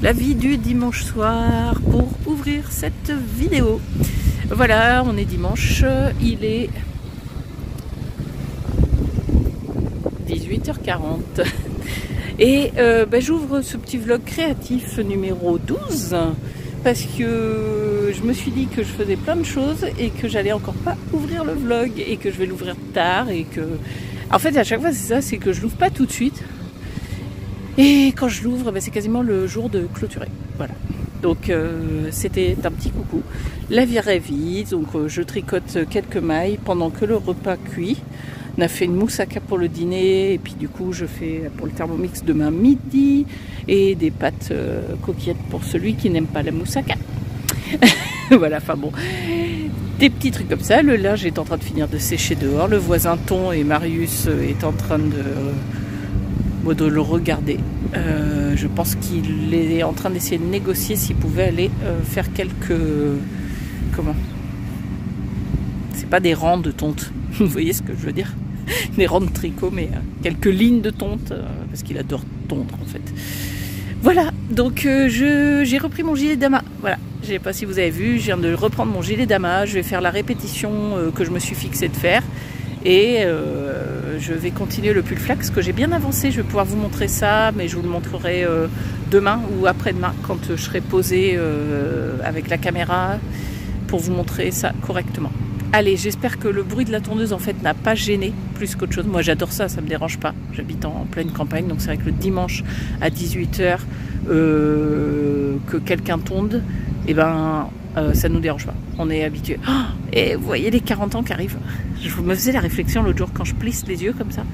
la vie du dimanche soir pour ouvrir cette vidéo. Voilà, on est dimanche, il est 18h40 et j'ouvre ce petit vlog créatif numéro 12 parce que je me suis dit que je faisais plein de choses et que j'allais encore pas ouvrir le vlog et que je vais l'ouvrir tard et que... En fait, à chaque fois, c'est ça, c'est que je l'ouvre pas tout de suite. Et quand je l'ouvre, c'est quasiment le jour de clôturer. Voilà. Donc, c'était un petit coucou. La vie ravie, donc je tricote quelques mailles pendant que le repas cuit. On a fait une moussaka pour le dîner et puis du coup je fais pour le Thermomix demain midi et des pâtes coquillettes pour celui qui n'aime pas la moussaka. Voilà, enfin bon, des petits trucs comme ça. Le linge est en train de finir de sécher dehors. Le voisin Ton et Marius est en train de le regarder. Je pense qu'il est en train d'essayer de négocier s'il pouvait aller faire quelques... Comment? C'est pas des rangs de tonte. Vous voyez ce que je veux dire? Des rangs de tricot, mais quelques lignes de tonte, parce qu'il adore tondre en fait. Voilà, donc j'ai repris mon gilet d'amas. Voilà, je sais pas si vous avez vu, je viens de reprendre mon gilet d'amas. Je vais faire la répétition que je me suis fixé de faire. Et je vais continuer le pull flax que j'ai bien avancé. Je vais pouvoir vous montrer ça, mais je vous le montrerai demain ou après-demain quand je serai posée avec la caméra pour vous montrer ça correctement. Allez, j'espère que le bruit de la tondeuse en fait n'a pas gêné plus qu'autre chose. Moi j'adore ça, ça me dérange pas. J'habite en pleine campagne, donc c'est vrai que le dimanche à 18h que quelqu'un tonde, et ça nous dérange pas. On est habitué. Oh, et vous voyez les 40 ans qui arrivent. Je me faisais la réflexion l'autre jour quand je plisse les yeux comme ça.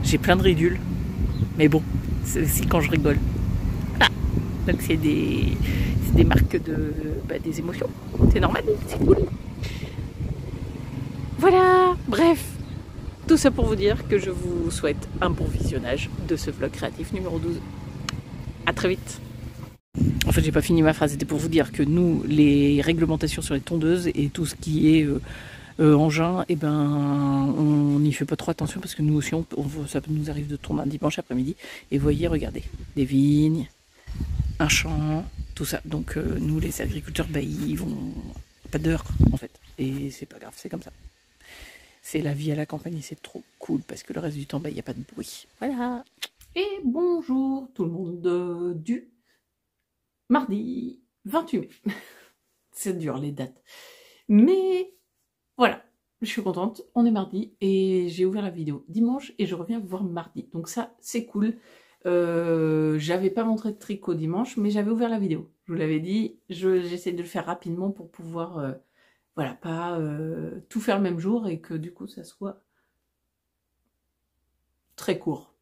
J'ai plein de ridules. Mais bon, c'est aussi quand je rigole. Ah, donc c'est des marques des émotions. C'est normal, c'est cool. Voilà, bref, tout ça pour vous dire que je vous souhaite un bon visionnage de ce vlog créatif numéro 12. À très vite. En fait, j'ai pas fini ma phrase, c'était pour vous dire que nous, les réglementations sur les tondeuses et tout ce qui est engin, on n'y fait pas trop attention parce que nous aussi, ça nous arrive de tourner un dimanche après-midi. Et vous voyez, regardez, des vignes, un champ, tout ça. Donc nous, les agriculteurs, ils vont pas d'heure en fait. Et c'est pas grave, c'est comme ça. C'est la vie à la campagne et c'est trop cool parce que le reste du temps, il n'y a pas de bruit. Voilà. Et bonjour tout le monde du mardi 28 mai. C'est dur les dates. Mais voilà, je suis contente. On est mardi et j'ai ouvert la vidéo dimanche et je reviens vous voir mardi. Donc ça, c'est cool. J'avais pas montré de tricot dimanche, mais j'avais ouvert la vidéo. Je vous l'avais dit, j'essaie de le faire rapidement pour pouvoir... voilà, pas tout faire le même jour et que du coup ça soit très court.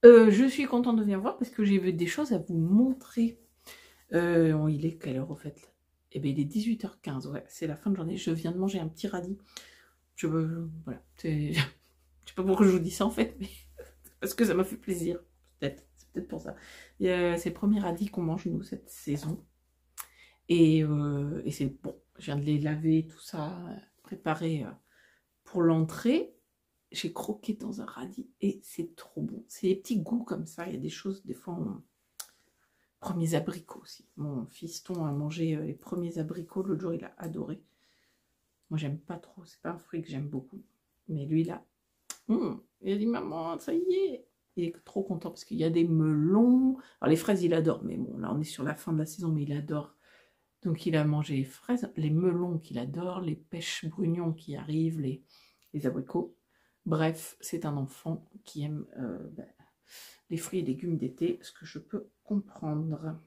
Je suis contente de venir voir parce que j'ai des choses à vous montrer. Il est quelle heure au fait? Eh bien il est 18h15, ouais, c'est la fin de journée. Je viens de manger un petit radis. Voilà, je sais pas pourquoi je vous dis ça en fait, mais parce que ça m'a fait plaisir. Peut-être, c'est peut-être pour ça. C'est le premier radis qu'on mange nous cette saison. Et c'est bon. Je viens de les laver, tout ça, préparer pour l'entrée. J'ai croqué dans un radis et c'est trop bon. C'est des petits goûts comme ça. Il y a des choses, des fois, premiers abricots aussi. Mon fiston a mangé les premiers abricots. L'autre jour, il a adoré. Moi, j'aime pas trop. C'est pas un fruit que j'aime beaucoup. Mais lui, là, il a dit, maman, ça y est. Il est trop content parce qu'il y a des melons. Alors, les fraises, il adore. Mais bon, là, on est sur la fin de la saison, mais il adore. Donc il a mangé les fraises, les melons qu'il adore, les pêches brugnons qui arrivent, les abricots. Bref, c'est un enfant qui aime les fruits et légumes d'été, ce que je peux comprendre.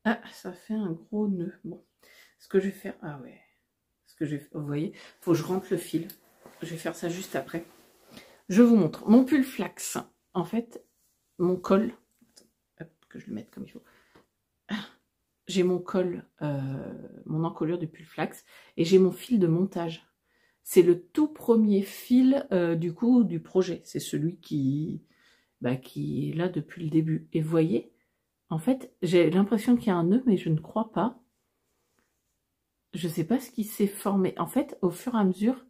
Ah, ça fait un gros nœud. Bon, ce que je vais faire... Ah ouais, vous voyez, il faut que je rentre le fil. Je vais faire ça juste après. Je vous montre. Mon pull flax, en fait, mon col... Hop, que je le mette comme il faut. J'ai mon col, mon encolure de pull flax et j'ai mon fil de montage. C'est le tout premier fil du coup du projet. C'est celui qui est là depuis le début. Et vous voyez, en fait, j'ai l'impression qu'il y a un nœud, mais je ne crois pas. Je ne sais pas ce qui s'est formé. En fait, au fur et à mesure,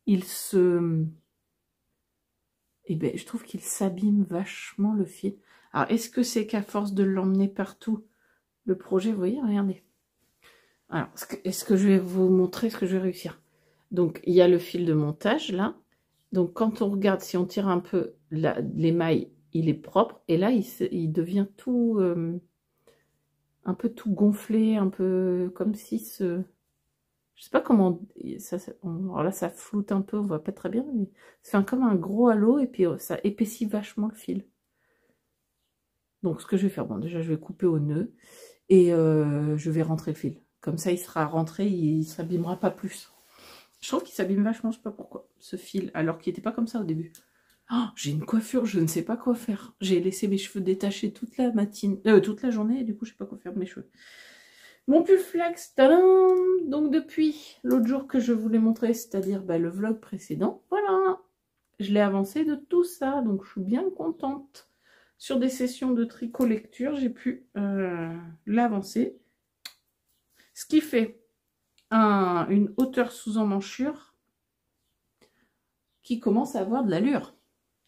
il se et ben je trouve qu'il s'abîme vachement le fil. Alors est-ce que c'est qu'à force de l'emmener partout, le projet, vous voyez, regardez. Alors, est-ce que je vais vous montrer ce que je vais réussir? Donc, il y a le fil de montage, là. Donc, quand on regarde, si on tire un peu l'émail, il est propre. Et là, il devient tout... un peu tout gonflé, un peu comme si ce... Je sais pas comment... alors là, ça floute un peu, on voit pas très bien, mais ça fait comme un gros halo, et puis ça épaissit vachement le fil. Donc, ce que je vais faire, bon, déjà, je vais couper au nœud, et je vais rentrer le fil. Comme ça, il sera rentré, il s'abîmera pas plus. Je trouve qu'il s'abîme vachement, je sais pas pourquoi, ce fil, alors qu'il n'était pas comme ça au début. Oh, j'ai une coiffure, je ne sais pas quoi faire. J'ai laissé mes cheveux détachés toute la matinée, toute la journée, et du coup, je sais pas quoi faire de mes cheveux. Mon pull flax, tadam! Donc depuis l'autre jour que je vous l'ai montré, c'est-à-dire le vlog précédent, voilà, je l'ai avancé de tout ça, donc je suis bien contente. Sur des sessions de tricot lecture, j'ai pu l'avancer. Ce qui fait une hauteur sous emmanchure qui commence à avoir de l'allure.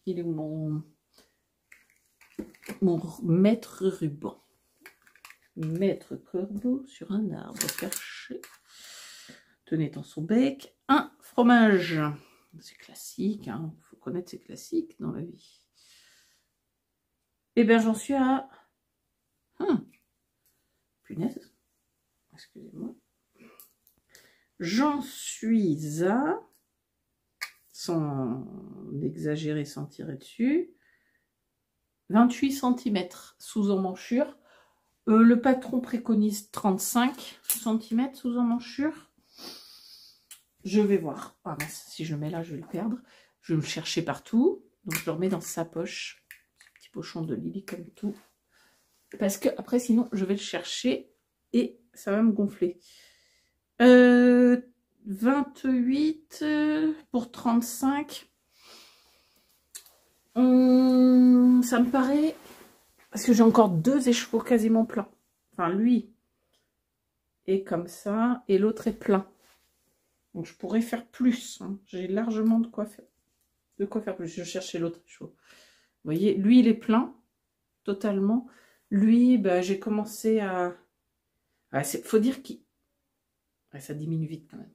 Il est mon maître ruban. Maître corbeau sur un arbre perché. Tenez dans son bec un fromage. C'est classique, hein. Faut connaître ses classiques dans la vie. Eh bien, j'en suis à... Punaise. Excusez-moi. J'en suis à... Sans exagérer, sans tirer dessus. 28 cm sous emmanchure. Le patron préconise 35 cm sous emmanchure. Je vais voir. Ah mince, si je le mets là, je vais le perdre. Je vais le chercher partout. Donc je le remets dans sa poche. Petit pochon de Lily comme tout. Parce que après, sinon, je vais le chercher et ça va me gonfler. 28 pour 35. Ça me paraît... Parce que j'ai encore 2 écheveaux quasiment pleins. Enfin, lui est comme ça et l'autre est plein. Donc, je pourrais faire plus. Hein. J'ai largement de quoi faire plus. Je cherchais l'autre écheveau. Vous voyez, lui, il est plein totalement. Lui, j'ai commencé à... faut dire qu'il... ça diminue vite quand même.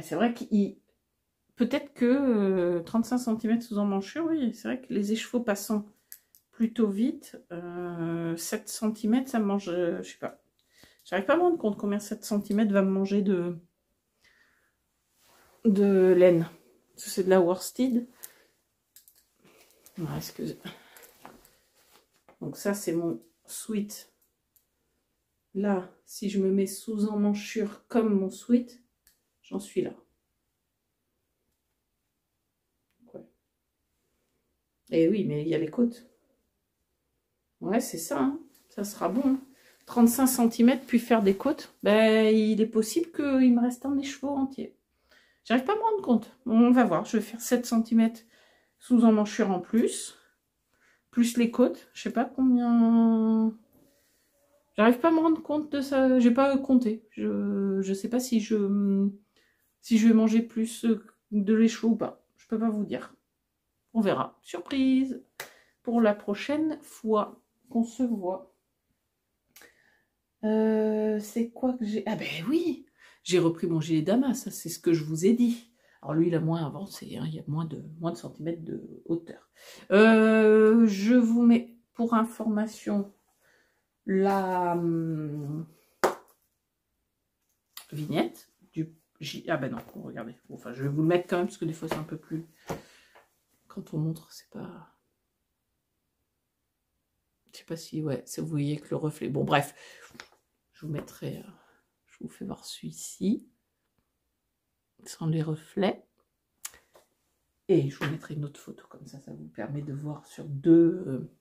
C'est vrai qu'il... Peut-être que 35 cm sous emmanchure, oui, c'est vrai que les écheveaux passant plutôt vite, 7 cm, ça me mange, je sais pas. J'arrive pas à me rendre compte combien 7 cm va me manger de laine. C'est de la worsted. Excusez. Donc ça, c'est mon sweat. Là, si je me mets sous emmanchure comme mon sweat, j'en suis là. Ouais. Et oui, mais il y a les côtes. Ouais, c'est ça. Hein. Ça sera bon. 35 cm, puis faire des côtes. Il est possible qu'il me reste un écheveau entier. J'arrive pas à me rendre compte. On va voir. Je vais faire 7 cm sous emmanchure en plus. Plus les côtes. Je sais pas combien... J'arrive pas à me rendre compte de ça. J'ai pas compté. Je sais pas si je vais manger plus de l'écheveau ou pas. Je peux pas vous dire. On verra. Surprise pour la prochaine fois qu'on se voit. C'est quoi que j'ai... Ah ben oui, j'ai repris mon gilet Damas, ça c'est ce que je vous ai dit. Alors lui il a moins avancé, hein, il y a moins de centimètres de hauteur. Je vous mets pour information la vignette du... Ah ben non, regardez, enfin je vais vous le mettre quand même parce que des fois c'est un peu plus... Quand on montre c'est pas... Je sais pas si, ouais, vous voyez que le reflet... Bon bref, je vous mettrai... Je vous fais voir celui-ci, sans les reflets. Et je vous mettrai une autre photo, comme ça, ça vous permet de voir sur deux...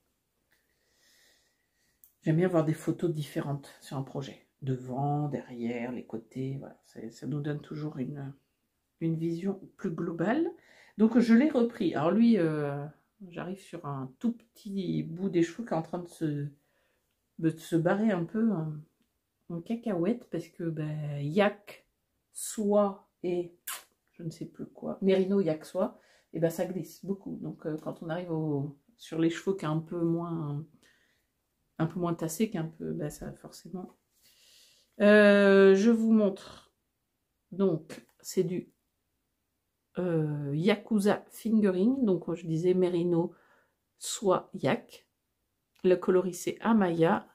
J'aime bien voir des photos différentes sur un projet. Devant, derrière, les côtés, voilà. Ça nous donne toujours une vision plus globale. Donc je l'ai repris. Alors lui, j'arrive sur un tout petit bout des cheveux qui est en train de se barrer un peu en cacahuète parce que yak, soie et je ne sais plus quoi, Mérino Yaxois, et ben ça glisse beaucoup. Donc quand on arrive sur les chevaux qui est un peu moins tassé, qu'un peu, ben ça forcément. Je vous montre, donc c'est du Yakuza Fingering, donc je disais Mérino soit Yak. Le coloris c'est Amaya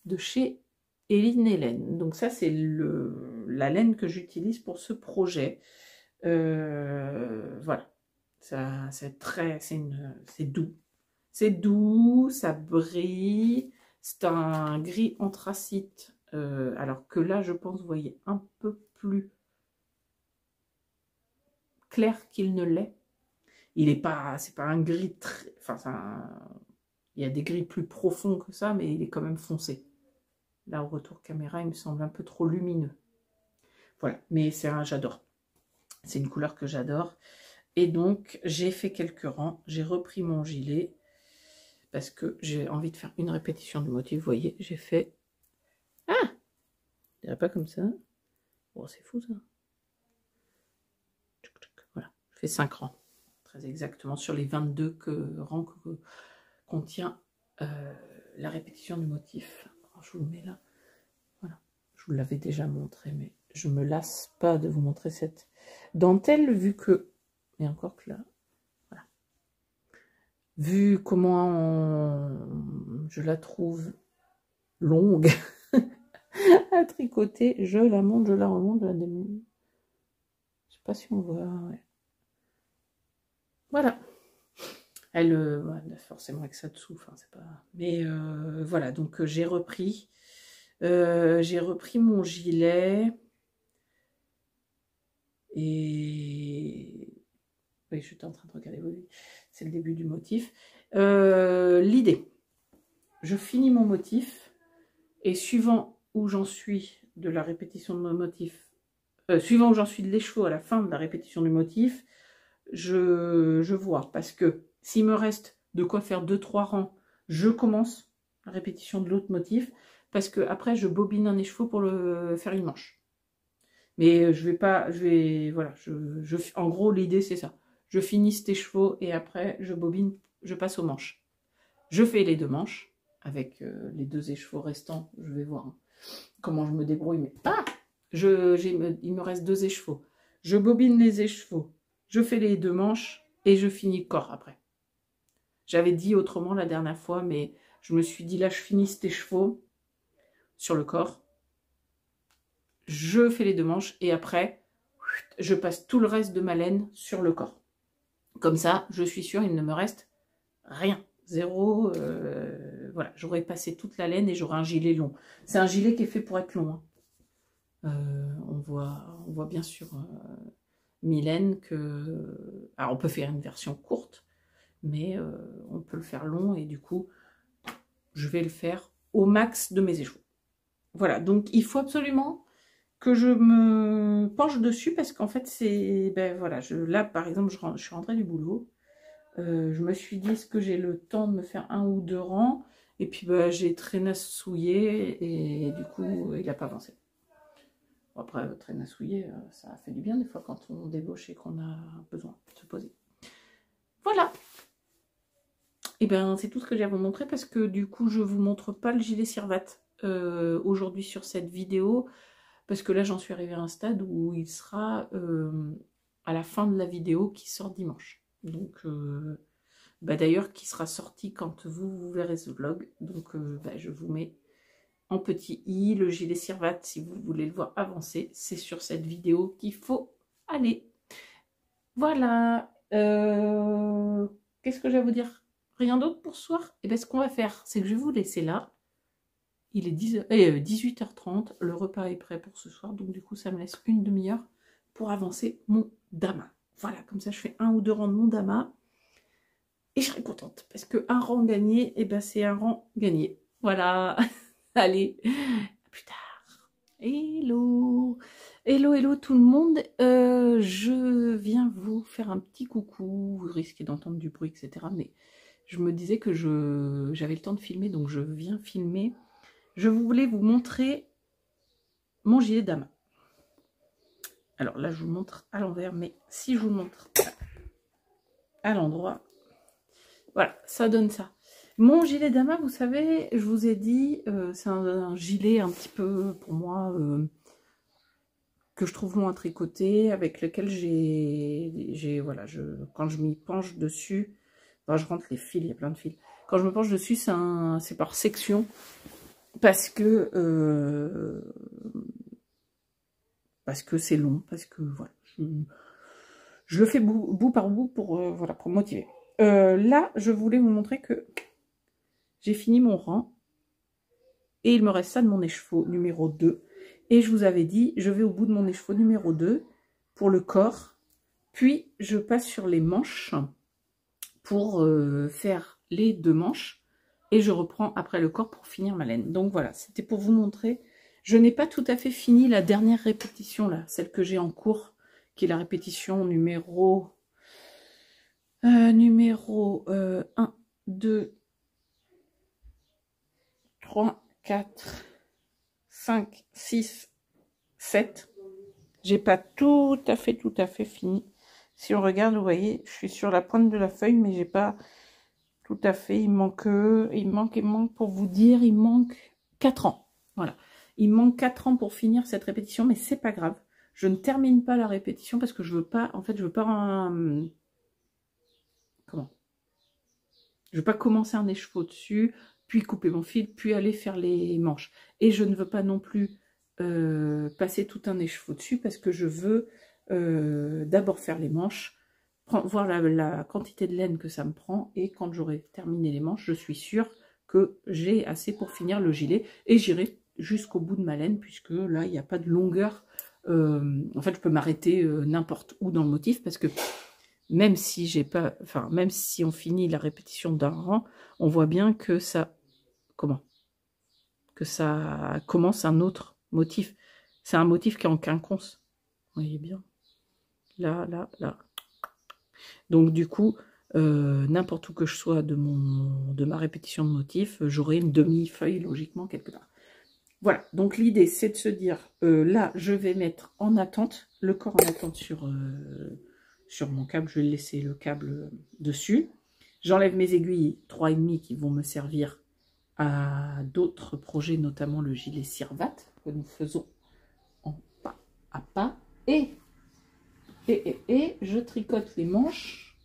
de chez Eline Hélène. Donc ça c'est la laine que j'utilise pour ce projet. Voilà, ça c'est doux. C'est doux, ça brille. C'est un gris anthracite. Alors que là je pense, vous voyez, un peu plus clair qu'il ne l'est. Il est pas, c'est pas un gris très, enfin, il y a des gris plus profonds que ça, mais il est quand même foncé. Là, au retour caméra, il me semble un peu trop lumineux. Voilà, mais j'adore. C'est une couleur que j'adore. Et donc, j'ai fait quelques rangs. J'ai repris mon gilet parce que j'ai envie de faire une répétition du motif. Vous voyez, j'ai fait... Ah, je dirais pas comme ça. Bon, c'est fou, ça. Voilà, je fais 5 rangs. Très exactement, sur les 22 rangs que contient la répétition du motif. Alors, je vous le mets là. Voilà, je vous l'avais déjà montré, mais je me lasse pas de vous montrer cette dentelle, vu que... Et encore que là, voilà. Vu comment je la trouve longue à tricoter, je la monte, je la remonte, je la démonte. Je sais pas si on voit, ouais. Voilà. Elle a forcément avec ça dessous, enfin c'est pas... Mais voilà, donc j'ai repris mon gilet. Et... Oui, je suis en train de regarder, oui, c'est le début du motif. L'idée, je finis mon motif, et suivant où j'en suis de la répétition de mon motif, suivant où j'en suis de l'écheveau à la fin de la répétition du motif, je vois, parce que s'il me reste de quoi faire 2-3 rangs, je commence la répétition de l'autre motif, parce que après je bobine un écheveau pour faire une manche. Mais je vais pas, voilà, en gros l'idée c'est ça. Je finis cet écheveau et après je bobine, je passe aux manches. Je fais les 2 manches avec les 2 écheveaux restants, je vais voir comment je me débrouille. Mais il me reste 2 écheveaux. Je bobine les écheveaux, je fais les 2 manches et je finis le corps après. J'avais dit autrement la dernière fois, mais je me suis dit là je finis cet écheveau sur le corps. Je fais les 2 manches et après, je passe tout le reste de ma laine sur le corps. Comme ça, je suis sûre, il ne me reste rien. Zéro. Voilà, j'aurais passé toute la laine et j'aurai un gilet long. C'est un gilet qui est fait pour être long. Hein. On voit bien sur Mylène que... Alors, on peut faire une version courte, mais on peut le faire long et du coup, je vais le faire au max de mes écheveaux. Voilà, donc il faut absolument que je me penche dessus parce qu'en fait c'est, ben voilà, là par exemple je suis rentrée du boulot, je me suis dit est-ce que j'ai le temps de me faire 1 ou 2 rangs, et puis ben, j'ai traînassouillé et du coup il n'a pas avancé. Bon, après traînassouiller ça fait du bien des fois quand on débauche et qu'on a besoin de se poser. Voilà, et ben c'est tout ce que j'ai à vous montrer parce que du coup je vous montre pas le gilet Sirvat aujourd'hui sur cette vidéo. Parce que là, j'en suis arrivée à un stade où il sera à la fin de la vidéo qui sort dimanche. Donc, bah d'ailleurs, qui sera sorti quand vous verrez ce vlog. Donc, bah, je vous mets en petit i le gilet Sirvat si vous voulez le voir avancer. C'est sur cette vidéo qu'il faut aller. Voilà. Qu'est-ce que j'ai à vous dire? Rien d'autre pour ce soir? Et bien, ce qu'on va faire, c'est que je vais vous laisser là. Il est 18h30, le repas est prêt pour ce soir, donc du coup ça me laisse une demi-heure pour avancer mon dama. Voilà, comme ça je fais 1 ou 2 rangs de mon dama et je serai contente parce que un rang gagné, et ben c'est un rang gagné. Voilà, allez, à plus tard. Hello, hello, hello tout le monde. Je viens vous faire un petit coucou, vous risquez d'entendre du bruit, etc. Mais je me disais que j'avais le temps de filmer, donc je viens filmer. Je voulais vous montrer mon gilet dama. Alors là, je vous montre à l'envers, mais si je vous montre à l'endroit, voilà, ça donne ça. Mon gilet Dama, vous savez, je vous ai dit, c'est un gilet un petit peu, pour moi, que je trouve long à tricoter, avec lequel voilà, quand je m'y penche dessus, enfin, je rentre les fils, il y a plein de fils. Quand je me penche dessus, c'est par section, parce que c'est long, parce que voilà, je le fais bout par bout pour voilà, pour me motiver. Là, je voulais vous montrer que j'ai fini mon rang et il me reste ça de mon écheveau numéro 2. Et je vous avais dit, je vais au bout de mon écheveau numéro 2 pour le corps, puis je passe sur les manches pour faire les 2 manches et je reprends après le corps pour finir ma laine. Donc voilà, c'était pour vous montrer. Je n'ai pas tout à fait fini la dernière répétition là, celle que j'ai en cours, qui est la répétition numéro 1, 2, 3, 4, 5, 6, 7. J'ai pas tout à fait fini. Si on regarde, vous voyez, je suis sur la pointe de la feuille, mais j'ai pas tout à fait. Il manque, pour vous dire, il manque 4 ans. Voilà. Il manque 4 ans pour finir cette répétition, mais c'est pas grave. Je ne termine pas la répétition parce que je veux pas, en fait, je veux pas je veux pas commencer un écheveau dessus, puis couper mon fil, puis aller faire les manches. Et je ne veux pas non plus passer tout un écheveau dessus parce que je veux d'abord faire les manches, voir la quantité de laine que ça me prend, et quand j'aurai terminé les manches, je suis sûre que j'ai assez pour finir le gilet, et j'irai jusqu'au bout de ma laine, puisque là, il n'y a pas de longueur. En fait, je peux m'arrêter n'importe où dans le motif, parce que même si j'ai pas, enfin, même si on finit la répétition d'un rang, on voit bien que ça, que ça commence un autre motif. C'est un motif qui est en quinconce. Vous voyez bien. Là, là, là. Donc du coup, n'importe où que je sois de ma répétition de motif, j'aurai une demi-feuille logiquement quelque part. Voilà, donc l'idée c'est de se dire, là je vais mettre en attente, le corps en attente sur mon câble, je vais laisser le câble dessus. J'enlève mes aiguilles 3,5 qui vont me servir à d'autres projets, notamment le gilet Sirvat que nous faisons en pas à pas. Et je tricote les manches.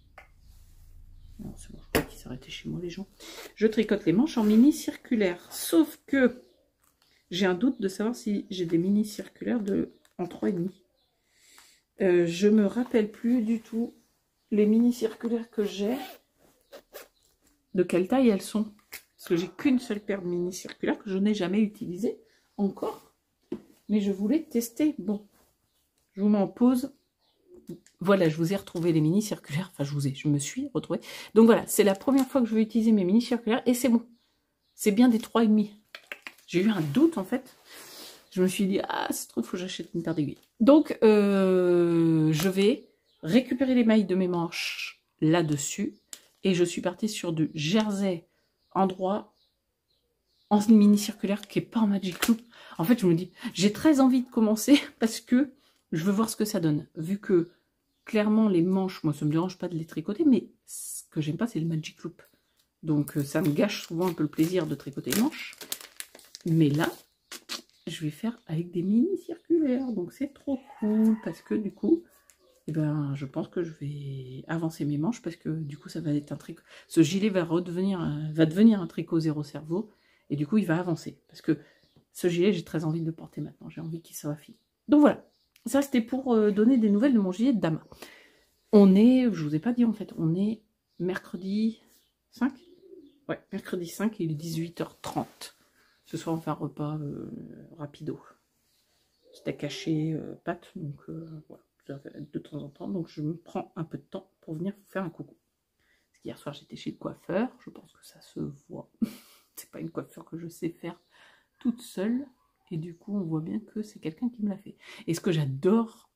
Non, c'est bon, je crois qu'ils s'arrêtaient chez moi les gens. Je tricote les manches en mini circulaire. Sauf que j'ai un doute de savoir si j'ai des mini circulaires en 3,5. Je me rappelle plus du tout les mini circulaires que j'ai, de quelle taille elles sont. Parce que j'ai qu'une seule paire de mini circulaires que je n'ai jamais utilisée encore. Mais je voulais tester. Bon, je vous mets en pause. Voilà, je vous ai retrouvé les mini circulaires. Enfin, je me suis retrouvée. Donc voilà, c'est la première fois que je vais utiliser mes mini circulaires et c'est bon. C'est bien des 3,5. J'ai eu un doute en fait. Je me suis dit, ah, c'est trop, il faut que j'achète une paire d'aiguilles. Donc, je vais récupérer les mailles de mes manches là-dessus. Et je suis partie sur du jersey endroit en mini circulaire qui n'est pas en Magic Loop. En fait, je me dis, j'ai très envie de commencer parce que je veux voir ce que ça donne. Vu que, clairement, les manches, moi, ça ne me dérange pas de les tricoter, mais ce que j'aime pas, c'est le Magic Loop. Donc, ça me gâche souvent un peu le plaisir de tricoter les manches. Mais là, je vais faire avec des mini circulaires, donc c'est trop cool parce que du coup, eh ben, je pense que je vais avancer mes manches parce que du coup, ça va être un tricot. Ce gilet va devenir un tricot zéro cerveau et du coup, il va avancer parce que ce gilet, j'ai très envie de le porter maintenant. J'ai envie qu'il soit fini. Donc voilà, ça c'était pour donner des nouvelles de mon gilet de Dama. On est, je vous ai pas dit en fait, on est mercredi 5. Ouais, mercredi 5, il est 18h30. Ce soir, on fait un repas rapido. Steak haché, pâtes, donc voilà, de temps en temps. Donc je me prends un peu de temps pour venir vous faire un coucou. Parce qu'hier soir, j'étais chez le coiffeur. Je pense que ça se voit. C'est pas une coiffure que je sais faire toute seule. Et du coup, on voit bien que c'est quelqu'un qui me l'a fait. Et ce que j'adore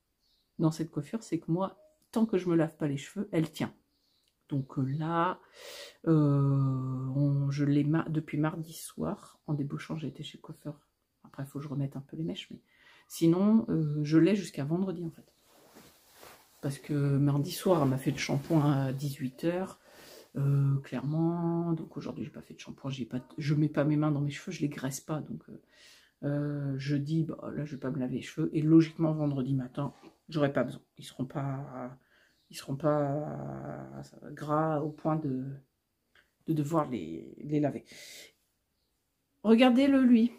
dans cette coiffure, c'est que moi, tant que je me lave pas les cheveux, elle tient. Donc là, je l'ai depuis mardi soir, en débauchant, j'ai été chez le coiffeur. Après, il faut que je remette un peu les mèches, mais sinon, je l'ai jusqu'à vendredi en fait. parce que mardi soir, elle m'a fait le shampoing à 18 h. Clairement, donc aujourd'hui, j'ai pas fait de shampoing. Je mets pas mes mains dans mes cheveux, je les graisse pas. Donc jeudi, bah, là, je vais pas me laver les cheveux. Et logiquement, vendredi matin, j'aurai pas besoin. Ils seront pas gras au point de devoir les laver. Regardez-le, lui.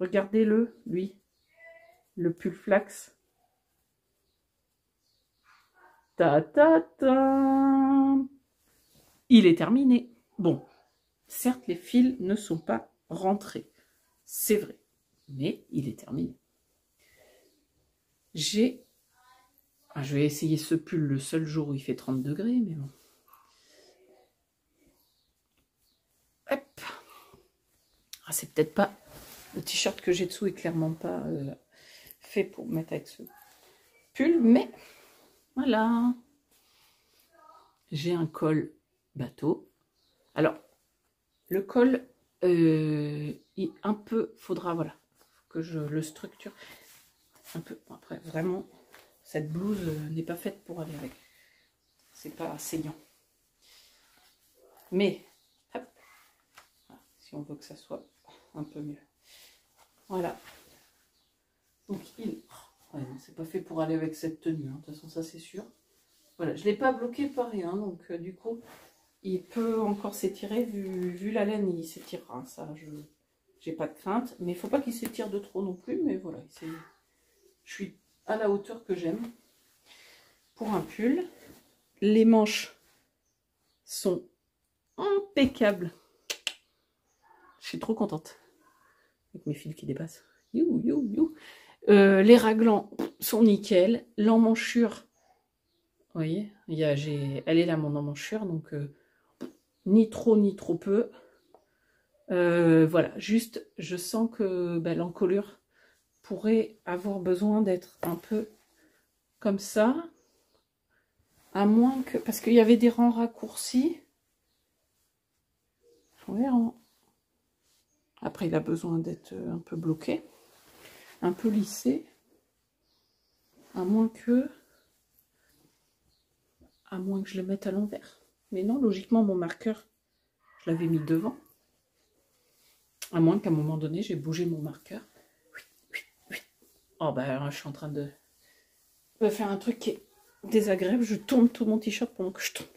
Regardez-le, lui. Le pull flax. Ta ta ta. Il est terminé. Bon, certes, les fils ne sont pas rentrés. C'est vrai. Mais il est terminé. Je vais essayer ce pull le seul jour où il fait 30 degrés, mais bon. Hop. Ah, c'est peut-être pas... Le t-shirt que j'ai dessous est clairement pas fait pour mettre avec ce pull, mais voilà. J'ai un col bateau. Alors, le col, un peu, faudra, voilà, que je le structure un peu. Après, vraiment, cette blouse n'est pas faite pour aller avec. C'est pas saignant. Mais, hop, si on veut que ça soit un peu mieux. Voilà. Donc, ouais, c'est pas fait pour aller avec cette tenue, hein. De toute façon, ça c'est sûr. Voilà, je ne l'ai pas bloqué par rien, donc du coup, il peut encore s'étirer, vu la laine, il s'étirera. Ça, j'ai pas de crainte, mais il ne faut pas qu'il s'étire de trop non plus, mais voilà, je suis à la hauteur que j'aime pour un pull. Les manches sont impeccables. Je suis trop contente. Avec mes fils qui dépassent. You, you, you. Les raglans sont nickel. L'emmanchure, vous voyez, elle est là mon emmanchure, donc ni trop peu. Voilà, juste je sens que l'encolure pourrait avoir besoin d'être un peu comme ça. À moins que... Parce qu'il y avait des rangs raccourcis. Ouais, après, il a besoin d'être un peu bloqué. Un peu lissé. À moins que je le mette à l'envers. Mais non, logiquement, mon marqueur, je l'avais mis devant. À moins qu'à un moment donné, j'ai bougé mon marqueur. Oh, bah, je suis en train de faire un truc qui est désagréable. Je tourne tout mon t-shirt pendant que je tourne.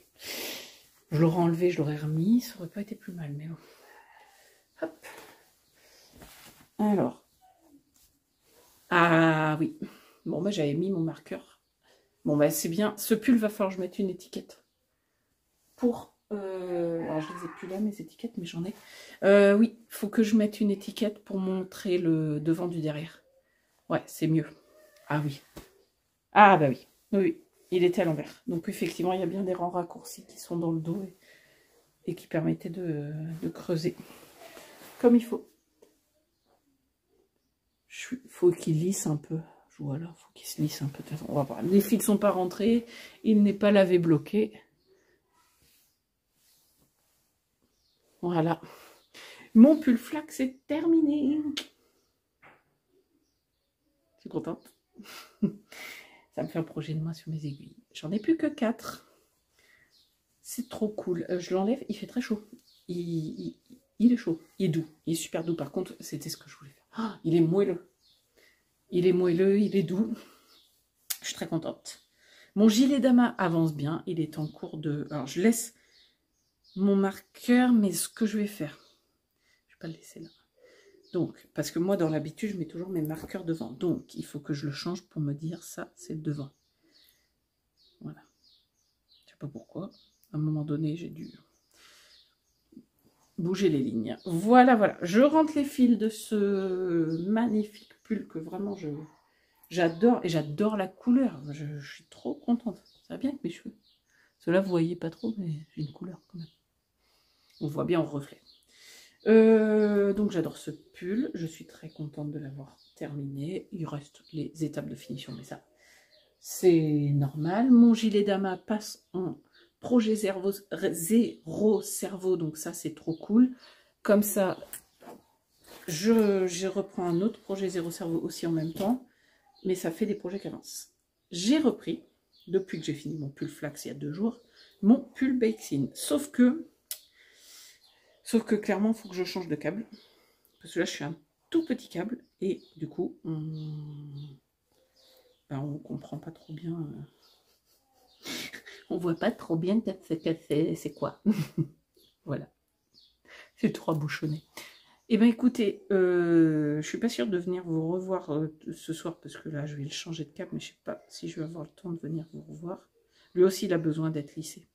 Je l'aurais enlevé, je l'aurais remis. Ça aurait pas été plus mal, mais bon. Hop. Alors. Ah oui. Bon, bah, j'avais mis mon marqueur. Bon, bah, c'est bien. Ce pull, va falloir que je mette une étiquette. Pour... alors, je les ai plus là, mes étiquettes, mais j'en ai. Oui, il faut que je mette une étiquette pour montrer le devant du derrière. Ouais, c'est mieux. Ah oui. Ah bah oui. Oui, il était à l'envers. Donc, effectivement, il y a bien des rangs raccourcis qui sont dans le dos et qui permettaient de creuser comme il faut. Faut qu'il lisse un peu. Voilà, faut qu'il se lisse un peu. De toute façon, on va voir. Les fils ne sont pas rentrés. Il n'est pas lavé bloqué. Voilà. Mon pull flax est terminé. Je suis contente. Ça me fait un projet de moi sur mes aiguilles. J'en ai plus que 4. C'est trop cool. Je l'enlève, il fait très chaud. Il est chaud. Il est doux. Il est super doux. Par contre, c'était ce que je voulais faire. Oh, il est moelleux. Il est moelleux, il est doux. Je suis très contente. Mon gilet dama avance bien. Il est en cours de... Alors, je laisse mon marqueur, mais ce que je vais faire... Je ne vais pas le laisser là. Donc, parce que moi, dans l'habitude, je mets toujours mes marqueurs devant. Donc, il faut que je le change pour me dire ça, c'est le devant. Voilà. Je ne sais pas pourquoi. À un moment donné, j'ai dû bouger les lignes. Voilà, voilà. Je rentre les fils de ce magnifique pull que vraiment j'adore. Et j'adore la couleur. Je suis trop contente. Ça va bien avec mes cheveux. Cela, vous voyez pas trop, mais j'ai une couleur quand même. On voit bien en reflet. Donc j'adore ce pull, je suis très contente de l'avoir terminé. Il reste les étapes de finition, mais ça c'est normal. Mon gilet dama passe en projet zéro cerveau, donc ça c'est trop cool. Comme ça, je reprends un autre projet zéro cerveau aussi en même temps, mais ça fait des projets qui avancent. j'ai repris, depuis que j'ai fini mon pull flax il y a 2 jours, mon pull Bexine. Sauf que clairement, il faut que je change de câble. Parce que là, je suis un tout petit câble. Et du coup, on comprend pas trop bien. On voit pas trop bien c'est quoi. Voilà. C'est 3 bouchonnés. Eh bien, écoutez, je suis pas sûre de venir vous revoir ce soir. Parce que là, je vais le changer de câble. Mais je sais pas si je vais avoir le temps de venir vous revoir. Lui aussi, il a besoin d'être lissé.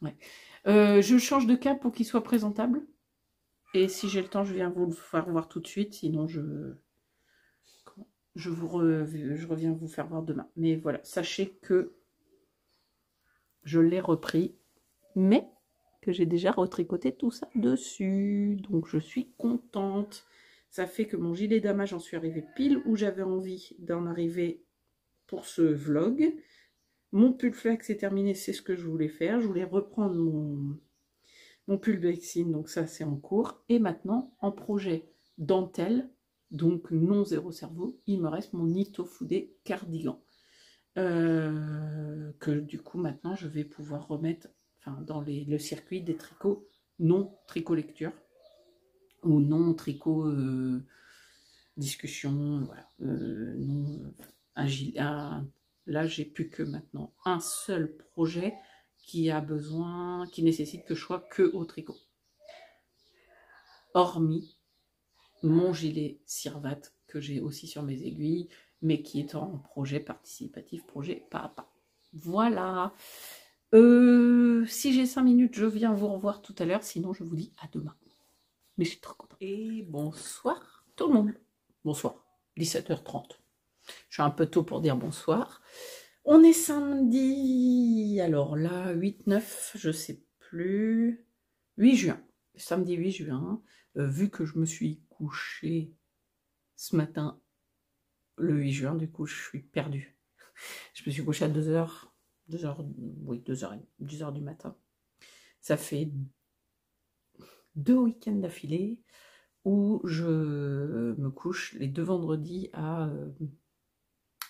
Ouais. Je change de câble pour qu'il soit présentable. Et si j'ai le temps, je viens vous le faire voir tout de suite. Sinon, je reviens vous faire voir demain. Mais voilà, sachez que je l'ai repris, mais que j'ai déjà retricoté tout ça dessus. Donc, je suis contente. Ça fait que mon gilet d'amas, j'en suis arrivée pile où j'avais envie d'en arriver pour ce vlog. Mon pull flex est terminé, c'est ce que je voulais faire. Je voulais reprendre mon pull Bexine, donc ça c'est en cours. Et maintenant, en projet dentelle, donc non zéro cerveau, il me reste mon Itofude cardigan. Que du coup maintenant je vais pouvoir remettre dans le circuit des tricots non tricot lecture ou non tricot discussion, voilà. Là j'ai plus que maintenant un seul projet qui nécessite que je sois que au tricot. Hormis mon gilet Sirvat que j'ai aussi sur mes aiguilles, mais qui est en projet participatif, projet pas à pas. Voilà. Si j'ai 5 minutes, je viens vous revoir tout à l'heure, sinon je vous dis à demain. Mais je suis trop contente. Et bonsoir tout le monde. Bonsoir, 17h30. Je suis un peu tôt pour dire bonsoir. On est samedi, alors là, 8-9, je sais plus, 8 juin, samedi 8 juin, vu que je me suis couchée ce matin, le 8 juin, du coup, je suis perdue. Je me suis couchée à 2h, oui, 10h du matin. Ça fait 2 week-ends d'affilée où je me couche les 2 vendredis à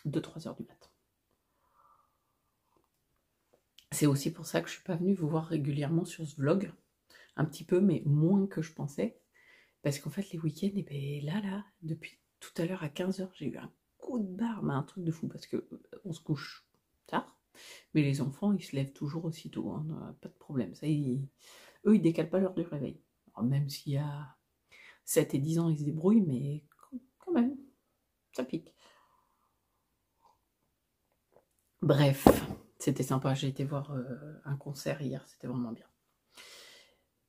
2-3h du matin. C'est aussi pour ça que je ne suis pas venue vous voir régulièrement sur ce vlog. Un petit peu, mais moins que je pensais. Parce qu'en fait, les week-ends, et ben là, depuis tout à l'heure à 15h, j'ai eu un coup de barre, mais un truc de fou, parce que on se couche tard. Mais les enfants, ils se lèvent toujours aussitôt, hein, pas de problème. Ça, eux, ils décalent pas l'heure du réveil. Alors, même s'il y a 7 et 10 ans, ils se débrouillent, mais quand même, ça pique. Bref, c'était sympa, j'ai été voir un concert hier, c'était vraiment bien.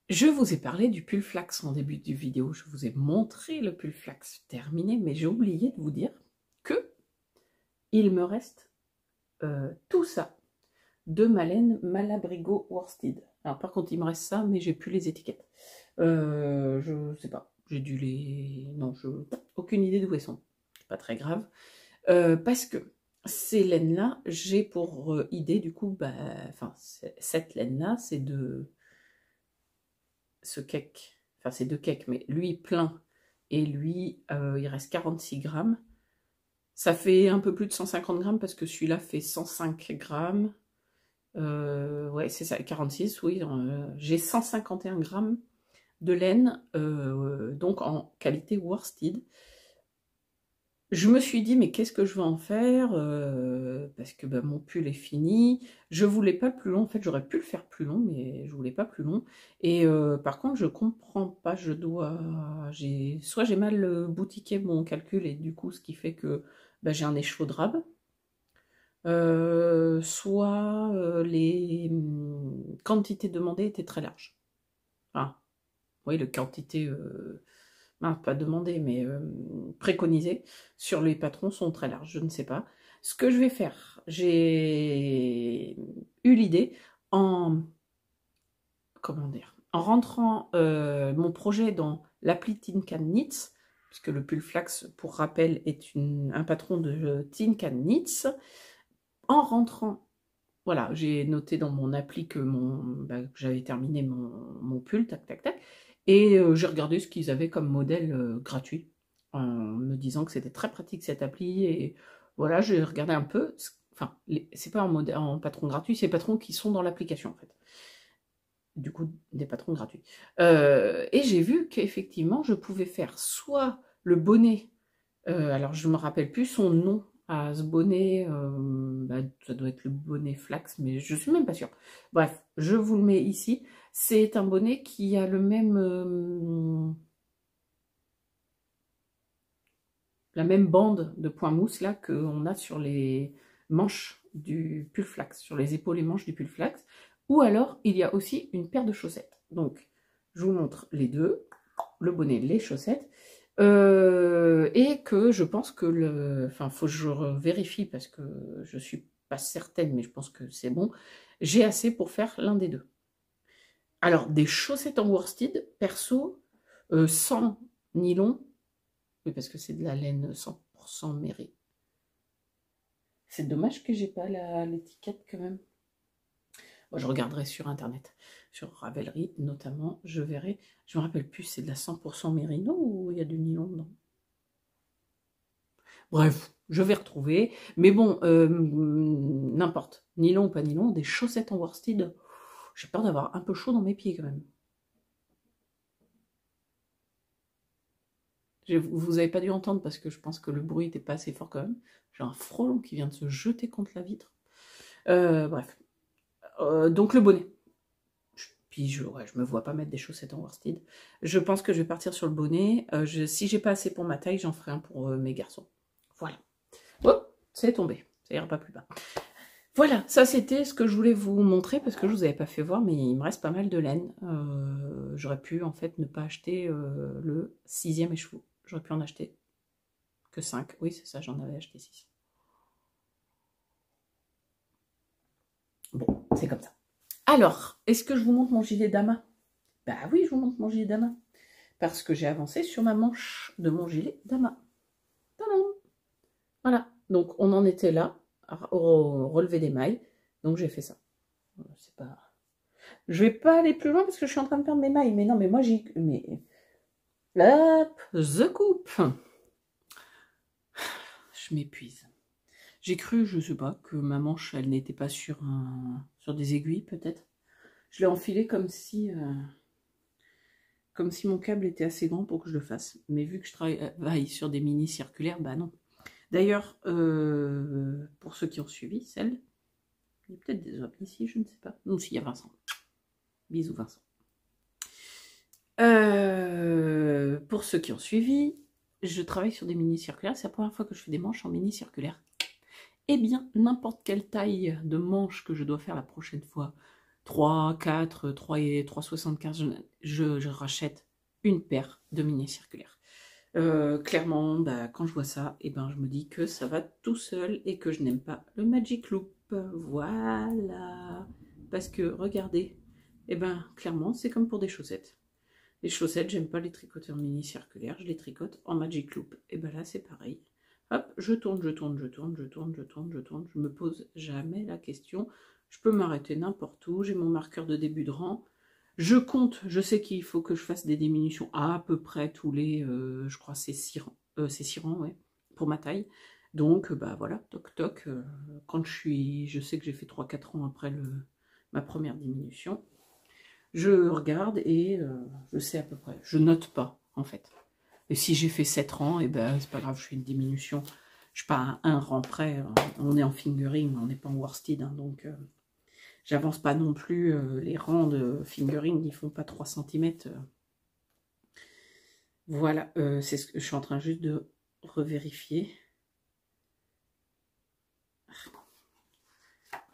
Je vous ai parlé du pull flax en début de vidéo, je vous ai montré le pull flax terminé, mais j'ai oublié de vous dire que il me reste tout ça de ma laine Malabrigo Worsted. Alors par contre il me reste ça, mais j'ai plus les étiquettes. Je sais pas, j'ai dû les... Non, aucune idée d'où elles sont, c'est pas très grave. Parce que ces laines-là, j'ai pour idée du coup, cette laine-là, c'est de... ce cake, enfin c'est 2 cakes, mais lui plein et lui il reste 46 grammes. Ça fait un peu plus de 150 grammes parce que celui-là fait 105 grammes. Ouais, c'est ça, 46, oui. J'ai 151 grammes de laine, donc en qualité worsted. Je me suis dit, mais qu'est-ce que je vais en faire parce que mon pull est fini. Je voulais pas plus long. En fait, j'aurais pu le faire plus long, mais je voulais pas plus long. Et par contre, je comprends pas. Soit j'ai mal boutiqué mon calcul, et du coup, ce qui fait que j'ai un écheveau de rab. Soit les quantités demandées étaient très larges. Enfin, oui, la quantité... pas demandé, mais préconisé sur les patrons sont très larges, je ne sais pas. Ce que je vais faire, j'ai eu l'idée en rentrant mon projet dans l'appli Tin Can Knits, puisque le pull flax, pour rappel, est un patron de Tin Can Knits. En rentrant, voilà, j'ai noté dans mon appli que j'avais terminé mon pull, tac, tac, tac. Et j'ai regardé ce qu'ils avaient comme modèle gratuit, en me disant que c'était très pratique cette appli, et Voilà, j'ai regardé un peu. Enfin, c'est pas en patron gratuit, c'est les patrons qui sont dans l'application, en fait. Du coup, des patrons gratuits. Et j'ai vu qu'effectivement, je pouvais faire soit le bonnet, alors je ne me rappelle plus son nom à ce bonnet, bah, ça doit être le bonnet flax, mais je suis même pas sûre. Bref, je vous le mets ici. C'est un bonnet qui a le même... la même bande de point mousse là qu'on a sur les manches du pull flax, sur les épaules et manches du pull flax. Ou alors, il y a aussi une paire de chaussettes. Donc, je vous montre les deux, le bonnet, les chaussettes. Et que je pense que le... Enfin, faut que je vérifie parce que je suis pas certaine, mais je pense que c'est bon. J'ai assez pour faire l'un des deux. Alors, des chaussettes en worsted, perso, sans nylon, oui, parce que c'est de la laine 100% mairie. C'est dommage que j'ai pas l'étiquette quand même. Bon, je regarderai sur internet, sur Ravelry notamment, je verrai. Je me rappelle plus, c'est de la 100% mérino ou il y a du nylon dedans? Bref, je vais retrouver. Mais bon, n'importe. Nylon ou pas nylon, des chaussettes en worsted. J'ai peur d'avoir un peu chaud dans mes pieds quand même. Vous n'avez pas dû entendre parce que je pense que le bruit n'était pas assez fort quand même. J'ai un frelon qui vient de se jeter contre la vitre. Bref. Donc le bonnet. Puis je me vois pas mettre des chaussettes en worsted. Je pense que je vais partir sur le bonnet. Si j'ai pas assez pour ma taille, j'en ferai un pour mes garçons. Voilà. Oh, c'est tombé. Ça ira pas plus bas. Voilà, ça c'était ce que je voulais vous montrer parce que je vous avais pas fait voir, mais il me reste pas mal de laine. J'aurais pu en fait ne pas acheter le 6e écheveau. J'aurais pu en acheter que 5. Oui, c'est ça, j'en avais acheté 6. Bon, c'est comme ça. Alors, est-ce que je vous montre mon gilet Dama? Bah oui, je vous montre mon gilet Dama. Parce que j'ai avancé sur ma manche de mon gilet Dama. Tadam! Voilà, donc on en était là, au relevé des mailles. Donc j'ai fait ça. C'est pas... Je vais pas aller plus loin parce que je suis en train de perdre mes mailles. Mais non, mais moi j'ai... Mais... Hop, the coupe. Je m'épuise. J'ai cru, je sais pas, que ma manche, elle n'était pas sur des aiguilles, peut-être. Je l'ai enfilé comme si mon câble était assez grand pour que je le fasse. Mais vu que je travaille sur des mini circulaires, bah non. D'ailleurs, pour ceux qui ont suivi, celle, il y a peut-être des hommes ici, je ne sais pas. Non, si, il y a Vincent. Bisous, Vincent. Pour ceux qui ont suivi, je travaille sur des mini circulaires. C'est la première fois que je fais des manches en mini circulaire. Eh bien, n'importe quelle taille de manche que je dois faire la prochaine fois, 3, 4, 3 et 3,75, je rachète une paire de mini circulaires. Clairement, bah, quand je vois ça, eh ben, je me dis que ça va tout seul et que je n'aime pas le Magic Loop. Voilà. Parce que, regardez, eh ben, clairement, c'est comme pour des chaussettes. Les chaussettes, j'aime pas les tricoter en mini circulaire, je les tricote en Magic Loop. Et ben là, c'est pareil. Hop, je tourne, je tourne, je tourne, je tourne, je tourne, je tourne. Je me pose jamais la question. Je peux m'arrêter n'importe où. J'ai mon marqueur de début de rang. Je compte, je sais qu'il faut que je fasse des diminutions à peu près tous les, je crois c'est 6 rangs, ouais, pour ma taille. Donc, bah voilà, toc toc, quand je sais que j'ai fait 3-4 rangs après ma première diminution, je regarde et je sais à peu près, je note pas en fait. Et si j'ai fait 7 rangs, et ben c'est pas grave, je fais une diminution, je suis pas à un rang près, on est en fingering, on n'est pas en worsted, hein, donc... J'avance pas non plus, les rangs de fingering, ils font pas 3 cm. Voilà, c'est ce que je suis en train juste de revérifier.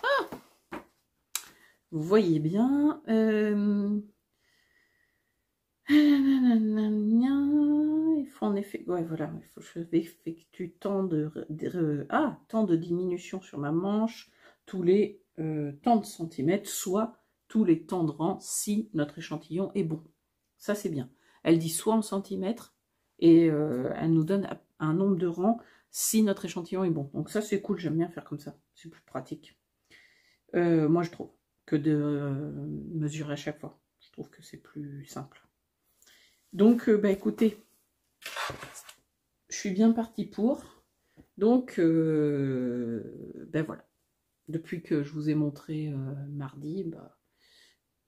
Ah, vous voyez bien. Il faut en effet... Ouais, voilà, il faut que je effectue tant de diminution sur ma manche, tous les... tant de centimètres, soit tous les temps de rang si notre échantillon est bon. Ça, c'est bien. Elle dit soit en centimètres et elle nous donne un nombre de rangs si notre échantillon est bon. Donc ça, c'est cool. J'aime bien faire comme ça. C'est plus pratique. Moi, je trouve que de mesurer à chaque fois. Je trouve que c'est plus simple. Donc, bah écoutez, je suis bien partie pour. Donc, ben voilà. Depuis que je vous ai montré mardi, bah,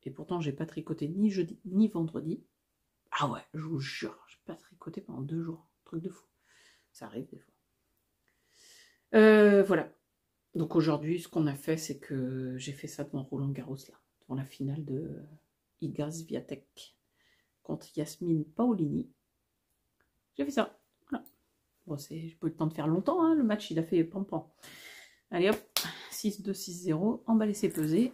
et pourtant j'ai pas tricoté ni jeudi ni vendredi. Ah ouais, je vous jure, j'ai pas tricoté pendant 2 jours. Truc de fou. Ça arrive des fois. Voilà. Donc aujourd'hui, ce qu'on a fait, c'est que j'ai fait ça devant Roland Garros, là, devant la finale de Iga Swiatek contre Yasmine Paolini. J'ai fait ça. Voilà. Bon, j'ai pas eu le temps de faire longtemps, hein. Le match, il a fait pam-pam. Allez hop, 6-2, 6-0, emballer ses pesées.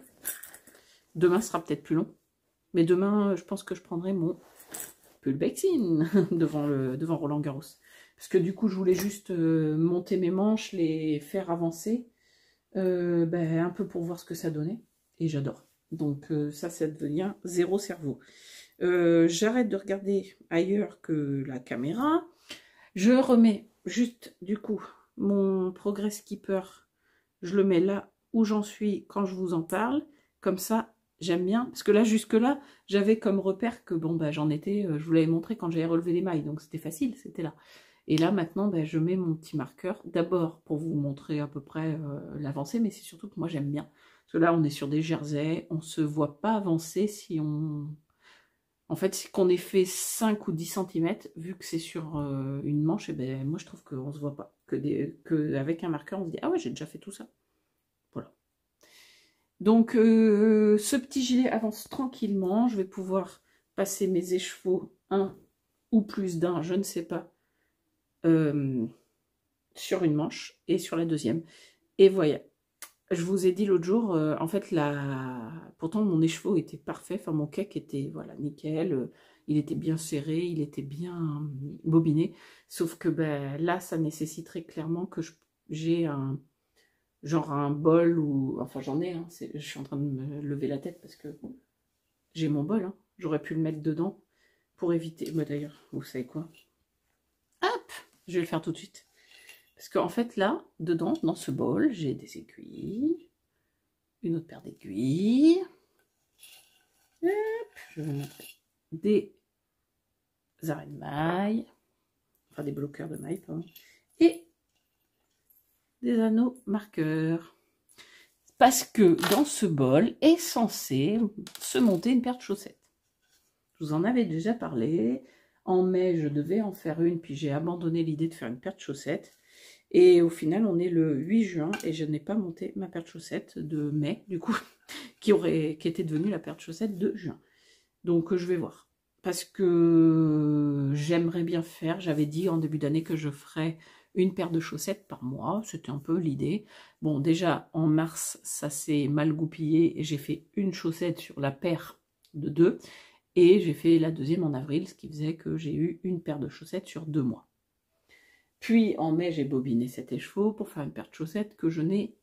Demain sera peut-être plus long. Mais demain, je pense que je prendrai mon pull-back-in devant Roland Garros. Parce que du coup, je voulais juste monter mes manches, les faire avancer. Ben, un peu pour voir ce que ça donnait. Et j'adore. Donc ça devient zéro cerveau. J'arrête de regarder ailleurs que la caméra. Je remets juste, du coup, mon Progress Keeper. Je le mets là où j'en suis quand je vous en parle. Comme ça, j'aime bien. Parce que là, jusque-là, j'avais comme repère que, bon, bah, j'en étais... je vous l'avais montré quand j'avais relevé les mailles. Donc, c'était facile, c'était là. Et là, maintenant, ben, je mets mon petit marqueur. D'abord, pour vous montrer à peu près l'avancée. Mais c'est surtout que moi, j'aime bien. Parce que là, on est sur des jerseys. On ne se voit pas avancer si on... En fait, c'est qu'on ait fait 5 ou 10 cm, vu que c'est sur une manche, et ben, moi, je trouve qu'on ne se voit pas. Avec un marqueur, on se dit « Ah ouais, j'ai déjà fait tout ça. » Voilà. Donc, ce petit gilet avance tranquillement. Je vais pouvoir passer mes écheveaux, un ou plus d'un, je ne sais pas, sur une manche et sur la deuxième. Et voilà. Je vous ai dit l'autre jour, en fait, pourtant mon écheveau était parfait, enfin mon cake était voilà, nickel, il était bien serré, il était bien bobiné, sauf que ben, là, ça nécessiterait clairement que j'ai genre un bol, ou enfin j'en ai, hein, je suis en train de me lever la tête parce que j'ai mon bol, hein, j'aurais pu le mettre dedans pour éviter, mais d'ailleurs, vous savez quoi, hop, je vais le faire tout de suite. Parce qu'en fait, là, dedans, dans ce bol, j'ai des aiguilles, une autre paire d'aiguilles. Hop, je vais mettre des arrêts de mailles, enfin des bloqueurs de mailles, pardon, et des anneaux marqueurs. Parce que dans ce bol est censé se monter une paire de chaussettes. Je vous en avais déjà parlé. En mai, je devais en faire une, puis j'ai abandonné l'idée de faire une paire de chaussettes. Et au final, on est le 8 juin et je n'ai pas monté ma paire de chaussettes de mai, du coup, qui était devenue la paire de chaussettes de juin. Donc, je vais voir. Parce que j'aimerais bien faire, j'avais dit en début d'année que je ferais une paire de chaussettes par mois, c'était un peu l'idée. Bon, déjà, en mars, ça s'est mal goupillé et j'ai fait une chaussette sur la paire de 2. Et j'ai fait la deuxième en avril, ce qui faisait que j'ai eu une paire de chaussettes sur 2 mois. Puis en mai, j'ai bobiné cet écheveau pour faire une paire de chaussettes que je n'ai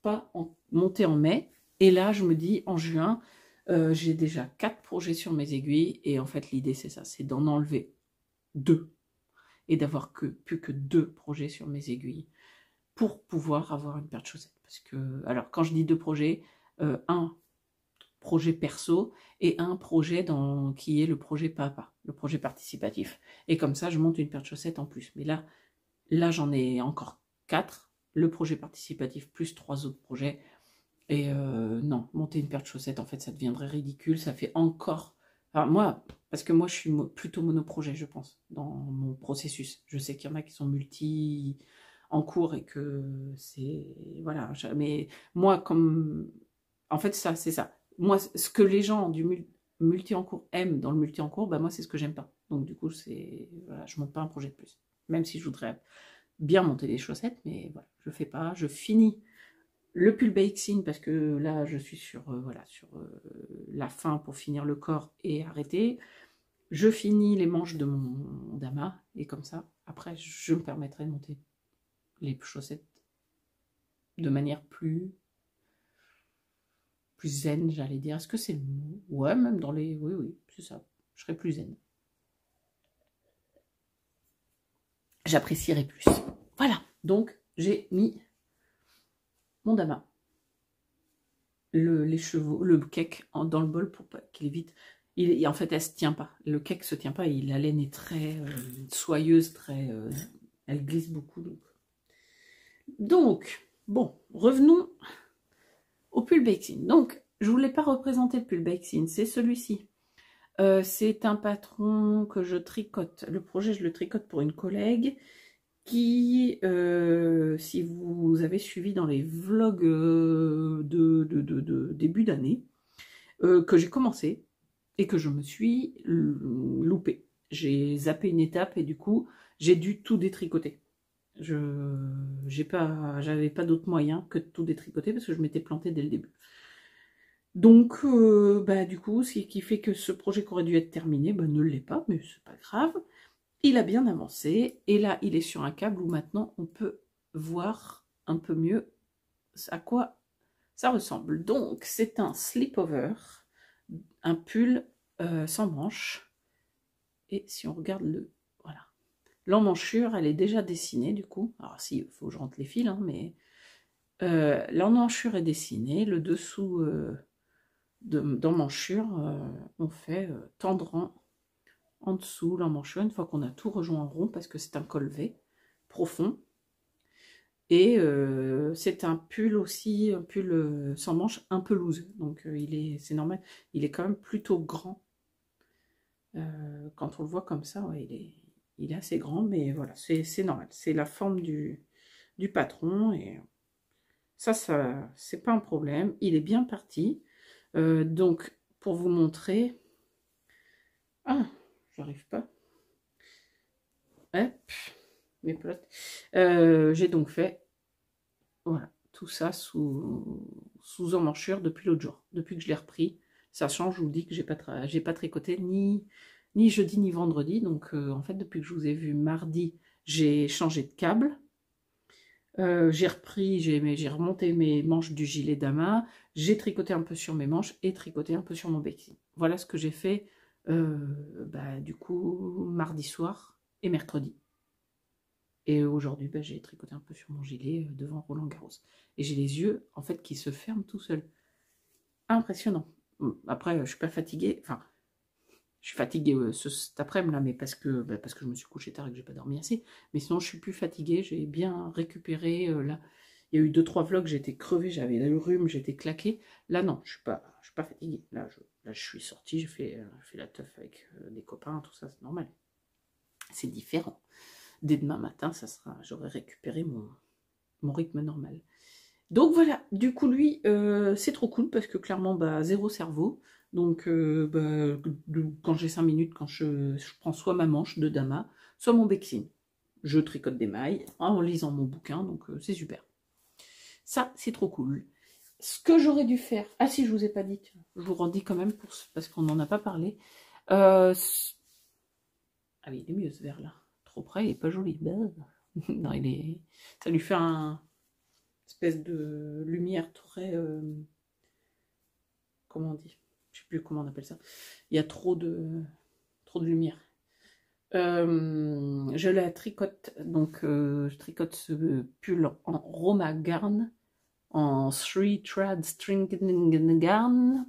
pas montée en mai. Et là, je me dis, en juin, j'ai déjà 4 projets sur mes aiguilles. Et en fait, l'idée, c'est ça, c'est d'en enlever 2. Et d'avoir plus que 2 projets sur mes aiguilles pour pouvoir avoir une paire de chaussettes. Parce que, alors, quand je dis 2 projets, un projet perso et un projet qui est le projet papa, le projet participatif. Et comme ça, je monte une paire de chaussettes en plus. Mais là j'en ai encore 4, le projet participatif plus 3 autres projets. Et non, monter une paire de chaussettes, en fait, ça deviendrait ridicule. Ça fait encore... Enfin, moi, parce que moi, je suis plutôt monoprojet, je pense, dans mon processus. Je sais qu'il y en a qui sont multi en cours et que c'est... Voilà, mais moi, comme... En fait, ça, c'est ça. Moi, ce que les gens du multi en cours aiment dans le multi en cours, bah moi, c'est ce que j'aime pas. Donc, du coup, c'est... Voilà, je monte pas un projet de plus. Même si je voudrais bien monter les chaussettes, mais voilà, je fais pas. Je finis le pull baking parce que là, je suis sur, voilà, sur la fin pour finir le corps et arrêter. Je finis les manches de mon dama et comme ça, après, je me permettrai de monter les chaussettes de manière plus zen, j'allais dire. Est-ce que c'est le mot? Ouais, même dans les... Oui, c'est ça. Je serai plus zen. J'apprécierai plus. Voilà, donc j'ai mis mon dama, les chevaux, le cake dans le bol pour pas qu'il évite. En fait, elle se tient pas. Le cake se tient pas. La laine est très soyeuse, très, elle glisse beaucoup. Donc. Donc, bon, revenons au pull Bexine. Donc, je ne voulais pas représenter le pull Bexine, c'est celui-ci. C'est un patron que je tricote. Le projet, je le tricote pour une collègue qui, si vous avez suivi dans les vlogs de début d'année, que j'ai commencé et que je me suis loupée. J'ai zappé une étape et du coup, j'ai dû tout détricoter. J'avais pas d'autre moyen que de tout détricoter parce que je m'étais plantée dès le début. Donc, du coup, ce qui fait que ce projet qui aurait dû être terminé, ne l'est pas, mais c'est pas grave. Il a bien avancé, et là, il est sur un câble où maintenant, on peut voir un peu mieux à quoi ça ressemble. Donc, c'est un slip-over, un pull sans manches. Et si on regarde voilà. L'emmanchure, elle est déjà dessinée, du coup. Alors, si, il faut que je rentre les fils, hein, mais l'emmanchure est dessinée, le dessous d'emmanchure, on fait tendre en dessous l'emmanchure, une fois qu'on a tout rejoint en rond, parce que c'est un col V profond. Et c'est un pull aussi, un pull sans manches, un peu loose. Donc c'est normal, il est quand même plutôt grand. Quand on le voit comme ça, ouais, il est assez grand, mais voilà, c'est normal. C'est la forme du patron, et ça c'est pas un problème. Il est bien parti. Donc, pour vous montrer... Ah, j'arrive pas. Hop, mes plots. J'ai donc fait, voilà, tout ça sous emmanchure depuis l'autre jour. Depuis que je l'ai repris, sachant, je vous dis que j'ai pas tricoté ni jeudi ni vendredi. Donc, en fait, depuis que je vous ai vu mardi, j'ai changé de câble. J'ai repris, j'ai remonté mes manches du gilet Dama, j'ai tricoté un peu sur mes manches et tricoté un peu sur mon Bexine. Voilà ce que j'ai fait du coup mardi soir et mercredi. Et aujourd'hui, j'ai tricoté un peu sur mon gilet devant Roland Garros. Et j'ai les yeux en fait qui se ferment tout seuls. Impressionnant. Après, je suis pas fatiguée, enfin, je suis fatiguée cet après-midi là, mais parce que je me suis couchée tard et que j'ai pas dormi assez. Mais sinon, je suis plus fatiguée. J'ai bien récupéré. Là, il y a eu 2-3 vlogs, j'étais crevée, j'avais le rhume, j'étais claquée. Là, non, je suis pas fatiguée. Là, je suis sortie, j'ai fait la teuf avec des copains, tout ça, c'est normal. C'est différent. Dès demain matin, j'aurai récupéré mon rythme normal. Donc voilà, du coup lui, c'est trop cool parce que clairement, zéro cerveau. Donc quand j'ai 5 minutes, quand je prends soit ma manche de Dama, soit mon Bexine. Je tricote des mailles en lisant mon bouquin, donc c'est super. Ça, c'est trop cool. Ce que j'aurais dû faire... Ah si, je vous ai pas dit, tiens, je vous redis quand même, parce qu'on n'en a pas parlé. Ah oui, il est mieux ce vert-là. Trop près, il est pas joli. Non, ça lui fait un... espèce de lumière très... comment on dit? Je sais plus comment on appelle ça. Il y a trop de lumière. Je la tricote, donc je tricote ce pull en Roma Garn, en 3-thread string garn.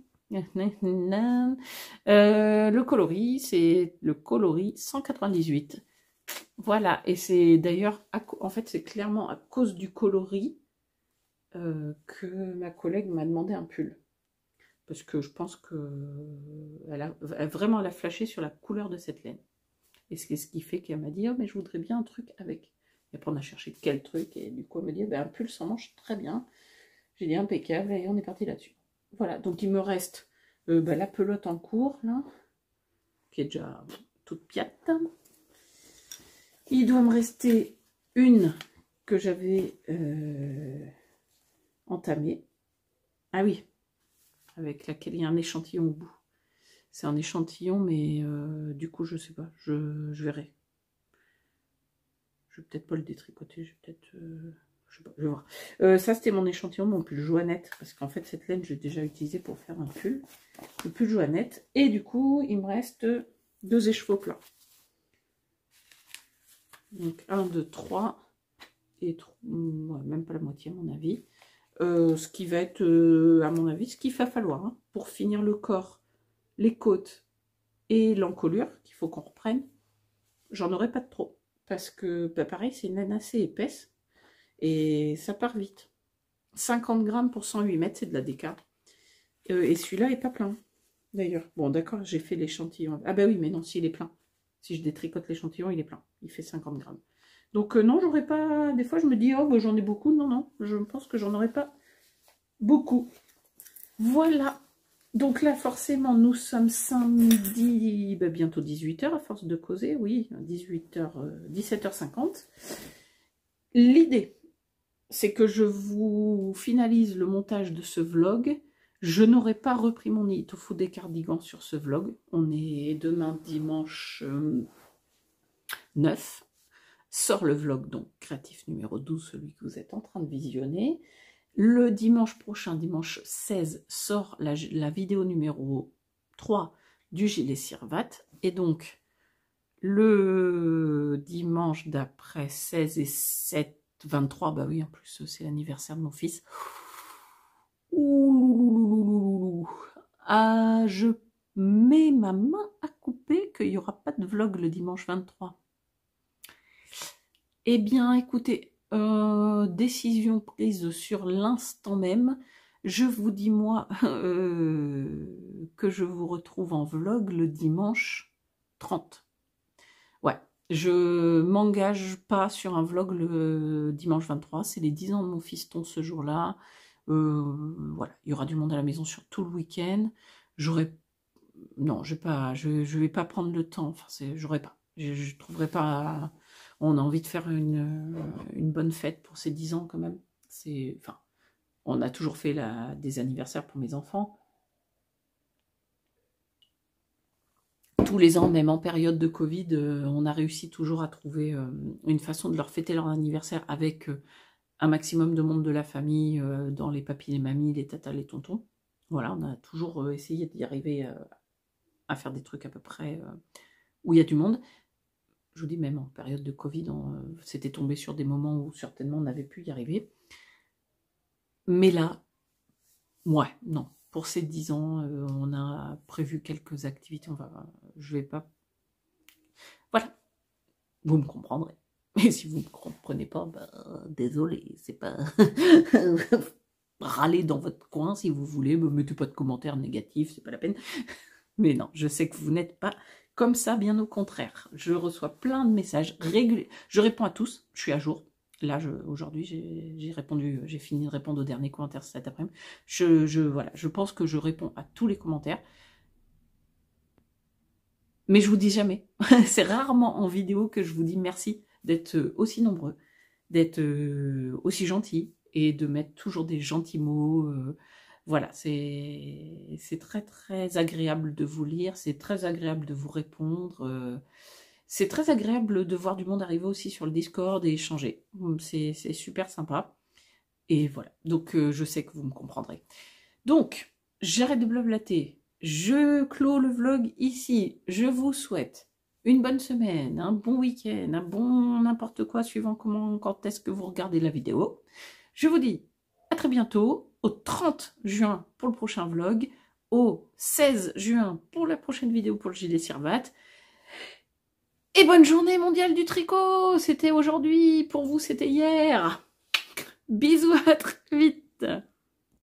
Le coloris, c'est le coloris 198. Voilà, et c'est d'ailleurs, en fait, c'est clairement à cause du coloris que ma collègue m'a demandé un pull. Parce que je pense qu'elle a flashé sur la couleur de cette laine. Et c'est ce qui fait qu'elle m'a dit, oh mais je voudrais bien un truc avec. Et après on a cherché quel truc, et du coup elle me dit, un pull sans manche, très bien. J'ai dit impeccable, et on est parti là-dessus. Voilà, donc il me reste la pelote en cours, là, qui est déjà toute piatte. Il doit me rester une que j'avais entamée. Ah oui, avec laquelle il y a un échantillon au bout. C'est un échantillon, mais du coup, je sais pas, je verrai. Je vais peut-être pas le détricoter, je vais peut-être... je sais pas, je vais voir. Ça, c'était mon échantillon, mon pull Joannette, parce qu'en fait, cette laine, j'ai déjà utilisé pour faire un pull. Le pull Joannette. Et du coup, il me reste 2 écheveaux plats. Donc, 1, 2, 3. Et 3, ouais, même pas la moitié, à mon avis. Ce qui va être, à mon avis, ce qu'il va falloir hein, pour finir le corps, les côtes et l'encolure, qu'il faut qu'on reprenne. J'en aurai pas de trop. Parce que, pareil, c'est une laine assez épaisse. Et ça part vite. 50 grammes pour 108 mètres, c'est de la déca. Et celui-là est pas plein, d'ailleurs. Bon, d'accord, j'ai fait l'échantillon. Ah bah oui, mais non, s'il est plein. Si je détricote l'échantillon, il est plein. Il fait 50 grammes. Donc non, j'aurais pas... Des fois, je me dis, oh, bah, j'en ai beaucoup. Non, non, je pense que j'en aurais pas beaucoup. Voilà. Donc là, forcément, nous sommes samedi, bah, bientôt 18 h, à force de causer. Oui, 17h50. L'idée, c'est que je vous finalise le montage de ce vlog. Je n'aurai pas repris mon nid au foot des cardigans sur ce vlog. On est demain dimanche 9. Sort le vlog, donc créatif numéro 12, celui que vous êtes en train de visionner. Le dimanche prochain, dimanche 16, sort la vidéo numéro 3 du gilet Sirvat. Et donc, le dimanche d'après 16 et 7, 23, bah oui, en plus, c'est l'anniversaire de mon fils. Ouh, ah, je mets ma main à couper qu'il n'y aura pas de vlog le dimanche 23. Eh bien, écoutez, décision prise sur l'instant même. Je vous dis, moi, que je vous retrouve en vlog le dimanche 30. Ouais, je m'engage pas sur un vlog le dimanche 23. C'est les 10 ans de mon fiston ce jour-là. Voilà, il y aura du monde à la maison sur tout le week-end. Non, je vais pas prendre le temps. Enfin, j'aurais pas. Je trouverai pas. On a envie de faire une bonne fête pour ces 10 ans quand même. Enfin, on a toujours fait des anniversaires pour mes enfants. Tous les ans, même en période de Covid, on a réussi toujours à trouver une façon de leur fêter leur anniversaire avec un maximum de monde de la famille, dans les papis, les mamies, les tatas, les tontons. Voilà, on a toujours essayé d'y arriver à faire des trucs à peu près où il y a du monde. Je vous dis, même en période de Covid, c'était tombé sur des moments où certainement on n'avait pu y arriver. Mais là, ouais, non. Pour ces 10 ans, on a prévu quelques activités. Je vais pas... Voilà. Vous me comprendrez. Et si vous ne me comprenez pas, bah, désolé, c'est pas... Râlez dans votre coin si vous voulez, me mettez pas de commentaires négatifs, c'est pas la peine. Mais non, je sais que vous n'êtes pas comme ça, bien au contraire. Je reçois plein de messages réguliers. Je réponds à tous, je suis à jour. Là, aujourd'hui, j'ai fini de répondre aux derniers commentaires cet après-midi. Voilà, je pense que je réponds à tous les commentaires. Mais je vous dis jamais. C'est rarement en vidéo que je vous dis merci d'être aussi nombreux, d'être aussi gentils et de mettre toujours des gentils mots. Voilà, c'est très très agréable de vous lire, c'est très agréable de vous répondre. C'est très agréable de voir du monde arriver aussi sur le Discord et échanger. C'est super sympa. Et voilà, donc je sais que vous me comprendrez. Donc, j'arrête de blablater. Je clôt le vlog ici. Je vous souhaite une bonne semaine, un bon week-end, un bon n'importe quoi, suivant quand est-ce que vous regardez la vidéo. Je vous dis à très bientôt, au 30 juin pour le prochain vlog, au 16 juin pour la prochaine vidéo pour le gilet Sirvat. Et bonne journée mondiale du tricot. C'était aujourd'hui, pour vous c'était hier. Bisous, à très vite.